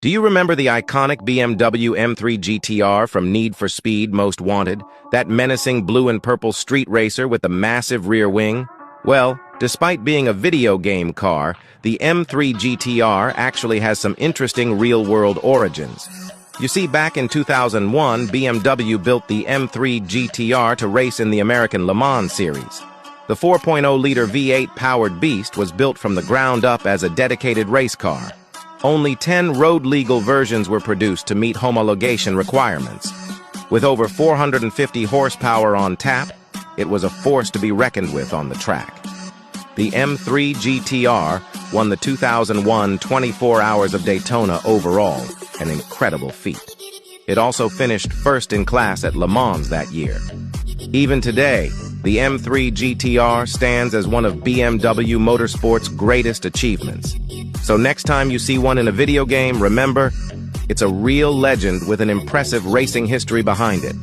Do you remember the iconic BMW M3 GTR from Need for Speed Most Wanted? That menacing blue and purple street racer with the massive rear wing? Well, despite being a video game car, the M3 GTR actually has some interesting real-world origins. You see, back in 2001, BMW built the M3 GTR to race in the American Le Mans series. The 4.0-liter V8 powered beast was built from the ground up as a dedicated race car. Only 10 road-legal versions were produced to meet homologation requirements. With over 450 horsepower on tap, it was a force to be reckoned with on the track. The M3 GTR won the 2001 24 Hours of Daytona overall, an incredible feat. It also finished first in class at Le Mans that year. Even today, the M3 GTR stands as one of BMW Motorsport's greatest achievements. So next time you see one in a video game, remember, it's a real legend with an impressive racing history behind it.